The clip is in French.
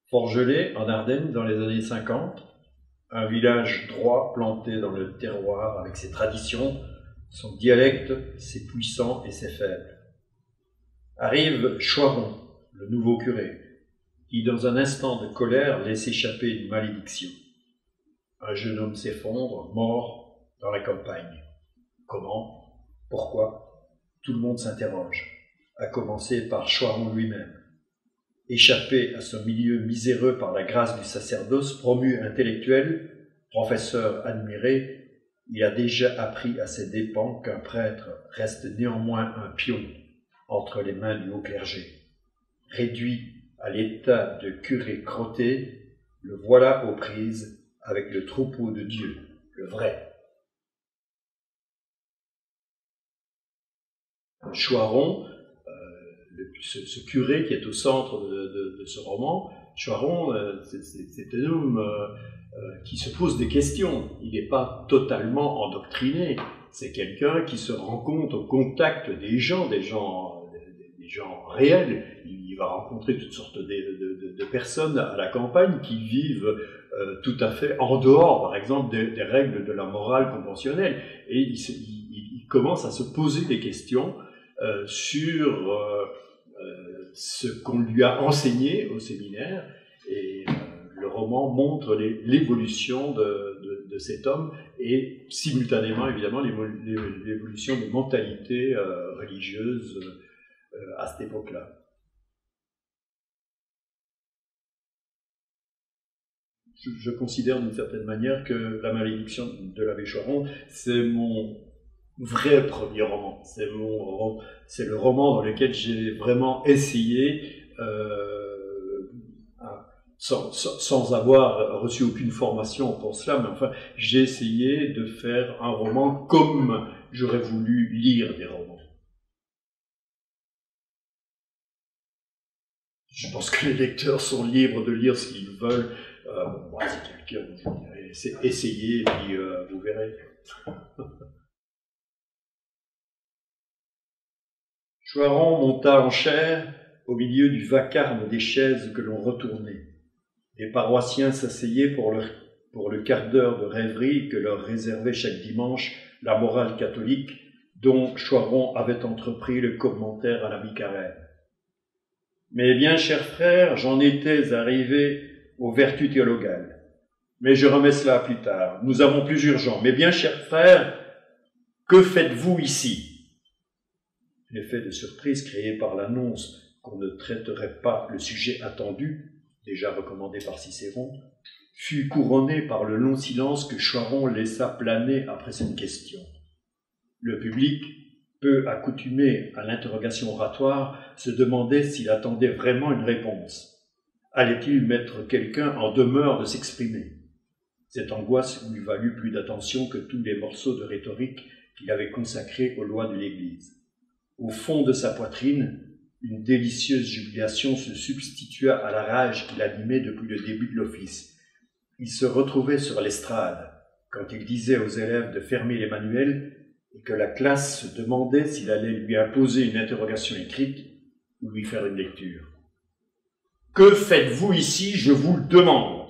Forgelé, en Ardennes, dans les années 50, un village droit planté dans le terroir avec ses traditions, son dialecte, ses puissants et ses faibles. Arrive Choiron, le nouveau curé, qui, dans un instant de colère, laisse échapper une malédiction. Un jeune homme s'effondre, mort, dans la campagne. Comment? Pourquoi? Tout le monde s'interroge, à commencer par Choiron lui-même. Échappé à ce milieu miséreux par la grâce du sacerdoce, promu intellectuel, professeur admiré, il a déjà appris à ses dépens qu'un prêtre reste néanmoins un pion entre les mains du haut clergé. Réduit à l'état de curé crotté, le voilà aux prises avec le troupeau de Dieu, le vrai. Choiron, ce curé qui est au centre de ce roman, Choiron, c'est un homme qui se pose des questions. Il n'est pas totalement endoctriné. C'est quelqu'un qui se rend compte au contact des gens réels. Il va rencontrer toutes sortes de personnes à la campagne qui vivent tout à fait en dehors, par exemple, des règles de la morale conventionnelle. Et il commence à se poser des questions sur ce qu'on lui a enseigné au séminaire, et le roman montre l'évolution de cet homme et simultanément évidemment l'évolution des mentalités religieuses à cette époque-là. Je considère d'une certaine manière que La malédiction de l'abbé Choiron, c'est mon vrai premier roman. C'est le roman dans lequel j'ai vraiment essayé, sans avoir reçu aucune formation pour cela, mais enfin, j'ai essayé de faire un roman comme j'aurais voulu lire des romans. Je pense que les lecteurs sont libres de lire ce qu'ils veulent. C'est quelqu'un, c'est essayer, et puis vous verrez. Choiron monta en chair au milieu du vacarme des chaises que l'on retournait. Les paroissiens s'asseyaient pour le quart d'heure de rêverie que leur réservait chaque dimanche la morale catholique dont Choiron avait entrepris le commentaire à la mi-carême. Mais bien, chers frères, j'en étais arrivé aux vertus théologales. Mais je remets cela plus tard. Nous avons plus urgent. Mais bien, chers frères, que faites-vous ici ? L'effet de surprise créé par l'annonce qu'on ne traiterait pas le sujet attendu, déjà recommandé par Cicéron, fut couronné par le long silence que Choiron laissa planer après cette question. Le public, peu accoutumé à l'interrogation oratoire, se demandait s'il attendait vraiment une réponse. Allait-il mettre quelqu'un en demeure de s'exprimer? Cette angoisse lui valut plus d'attention que tous les morceaux de rhétorique qu'il avait consacrés aux lois de l'Église. Au fond de sa poitrine, une délicieuse jubilation se substitua à la rage qui l'animait depuis le début de l'office. Il se retrouvait sur l'estrade, quand il disait aux élèves de fermer les manuels et que la classe se demandait s'il allait lui imposer une interrogation écrite ou lui faire une lecture. « Que faites-vous ici, je vous le demande »